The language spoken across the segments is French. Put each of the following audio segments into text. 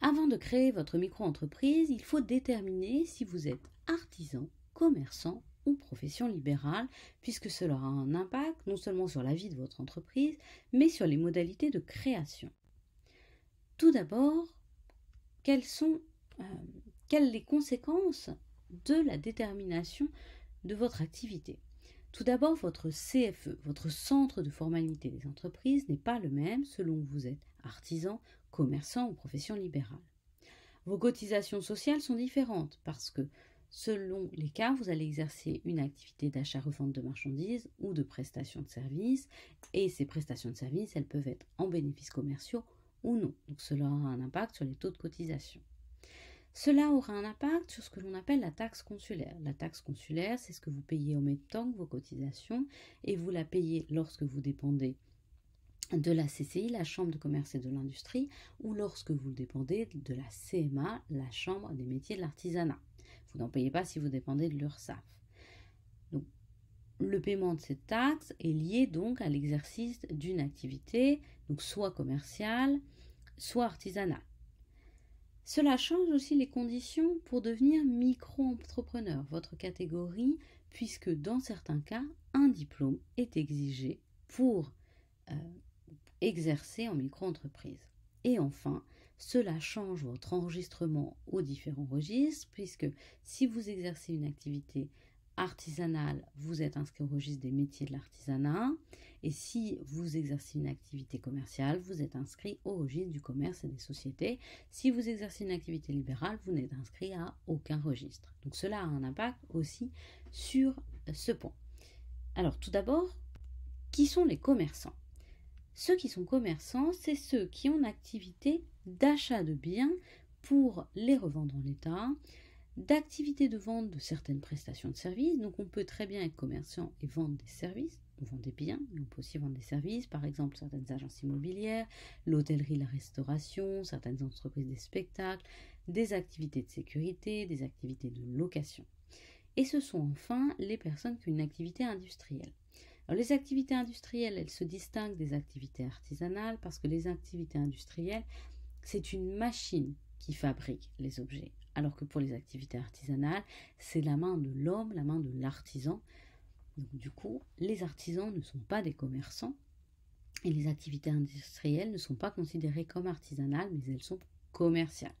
Avant de créer votre micro-entreprise, il faut déterminer si vous êtes artisan, commerçant ou profession libérale, puisque cela aura un impact non seulement sur la vie de votre entreprise, mais sur les modalités de création. Tout d'abord, quelles sont les conséquences de la détermination de votre activité? Tout d'abord, votre CFE, votre centre de formalité des entreprises, n'est pas le même selon que vous êtes artisan, commerçant ou profession libérale. Vos cotisations sociales sont différentes parce que selon les cas, vous allez exercer une activité d'achat-revente de marchandises ou de prestation de services, et ces prestations de services, elles peuvent être en bénéfices commerciaux ou non. Donc cela aura un impact sur les taux de cotisation. Cela aura un impact sur ce que l'on appelle la taxe consulaire. La taxe consulaire, c'est ce que vous payez en même temps que vos cotisations, et vous la payez lorsque vous dépendez de la CCI, la Chambre de commerce et de l'industrie, ou lorsque vous dépendez de la CMA, la Chambre des métiers de l'artisanat. Vous n'en payez pas si vous dépendez de l'URSSAF. Donc, le paiement de cette taxe est lié donc à l'exercice d'une activité, donc soit commerciale, soit artisanale. Cela change aussi les conditions pour devenir micro-entrepreneur, votre catégorie, puisque dans certains cas, un diplôme est exigé pour exercer en micro-entreprise. Et enfin, cela change votre enregistrement aux différents registres, puisque si vous exercez une activité artisanale, vous êtes inscrit au registre des métiers de l'artisanat, et si vous exercez une activité commerciale, vous êtes inscrit au registre du commerce et des sociétés. Si vous exercez une activité libérale, vous n'êtes inscrit à aucun registre. Donc cela a un impact aussi sur ce point. Alors tout d'abord, qui sont les commerçants ? Ceux qui sont commerçants, c'est ceux qui ont une activité d'achat de biens pour les revendre en l'état, d'activité de vente de certaines prestations de services. Donc on peut très bien être commerçant et vendre des services. On vend des biens, mais on peut aussi vendre des services, par exemple certaines agences immobilières, l'hôtellerie, la restauration, certaines entreprises des spectacles, des activités de sécurité, des activités de location. Et ce sont enfin les personnes qui ont une activité industrielle. Alors, les activités industrielles, elles se distinguent des activités artisanales parce que les activités industrielles, c'est une machine qui fabrique les objets. Alors que pour les activités artisanales, c'est la main de l'homme, la main de l'artisan. Donc du coup, les artisans ne sont pas des commerçants et les activités industrielles ne sont pas considérées comme artisanales, mais elles sont commerciales.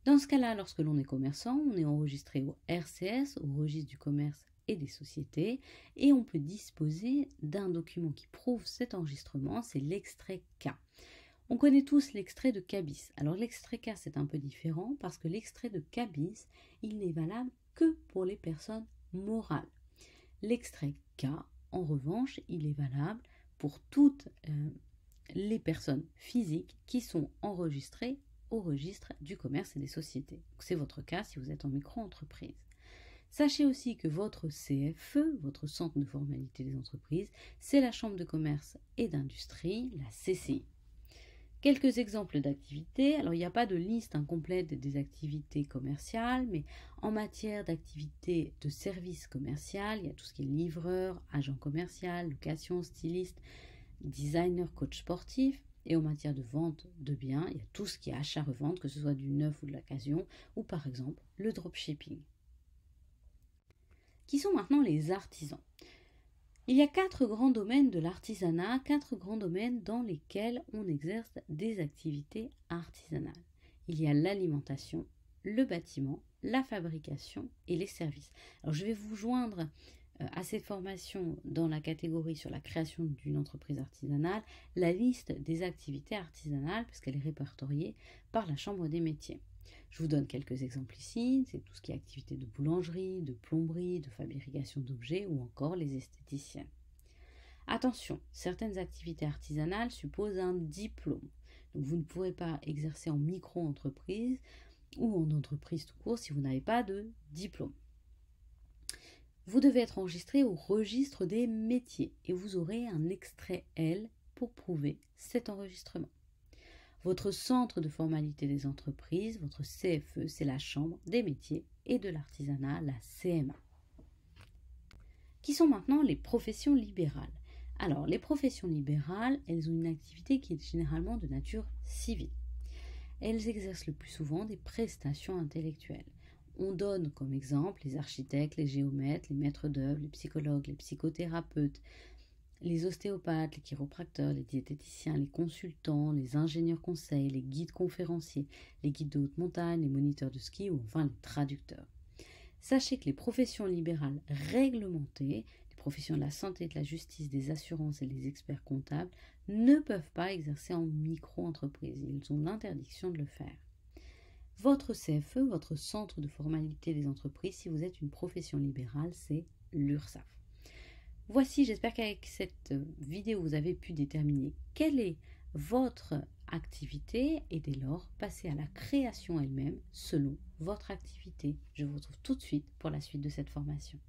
Dans ce cas-là, lorsque l'on est commerçant, on est enregistré au RCS, au registre du commerce et des sociétés, et on peut disposer d'un document qui prouve cet enregistrement, c'est l'extrait K. On connaît tous l'extrait de KBIS. Alors l'extrait K, c'est un peu différent parce que l'extrait de KBIS, il n'est valable que pour les personnes morales. L'extrait K, en revanche, il est valable pour toutes les personnes physiques qui sont enregistrées au registre du commerce et des sociétés. C'est votre cas si vous êtes en micro-entreprise. Sachez aussi que votre CFE, votre centre de formalité des entreprises, c'est la Chambre de commerce et d'industrie, la CCI. Quelques exemples d'activités. Alors, il n'y a pas de liste incomplète des activités commerciales, mais en matière d'activités de services commercial, il y a tout ce qui est livreur, agent commercial, location, styliste, designer, coach sportif. Et en matière de vente de biens, il y a tout ce qui est achat-revente, que ce soit du neuf ou de l'occasion, ou par exemple le dropshipping. Qui sont maintenant les artisans? Il y a 4 grands domaines de l'artisanat, 4 grands domaines dans lesquels on exerce des activités artisanales. Il y a l'alimentation, le bâtiment, la fabrication et les services. Alors je vais vous joindre à cette formation dans la catégorie sur la création d'une entreprise artisanale, la liste des activités artisanales puisqu'elle est répertoriée par la Chambre des métiers. Je vous donne quelques exemples ici, c'est tout ce qui est activité de boulangerie, de plomberie, de fabrication d'objets ou encore les esthéticiens. Attention, certaines activités artisanales supposent un diplôme. Donc vous ne pourrez pas exercer en micro-entreprise ou en entreprise tout court si vous n'avez pas de diplôme. Vous devez être enregistré au registre des métiers et vous aurez un extrait L pour prouver cet enregistrement. Votre centre de formalité des entreprises, votre CFE, c'est la Chambre des métiers et de l'artisanat, la CMA. Qui sont maintenant les professions libérales? Alors, les professions libérales, elles ont une activité qui est généralement de nature civile. elles exercent le plus souvent des prestations intellectuelles. On donne comme exemple les architectes, les géomètres, les maîtres d'œuvre, les psychologues, les psychothérapeutes, les ostéopathes, les chiropracteurs, les diététiciens, les consultants, les ingénieurs conseils, les guides conférenciers, les guides de haute montagne, les moniteurs de ski ou enfin les traducteurs. Sachez que les professions libérales réglementées, les professions de la santé, de la justice, des assurances et les experts comptables ne peuvent pas exercer en micro-entreprise. Ils ont l'interdiction de le faire. Votre CFE, votre centre de formalité des entreprises, si vous êtes une profession libérale, c'est l'URSSAF. Voici, j'espère qu'avec cette vidéo, vous avez pu déterminer quelle est votre activité et dès lors passer à la création elle-même selon votre activité. Je vous retrouve tout de suite pour la suite de cette formation.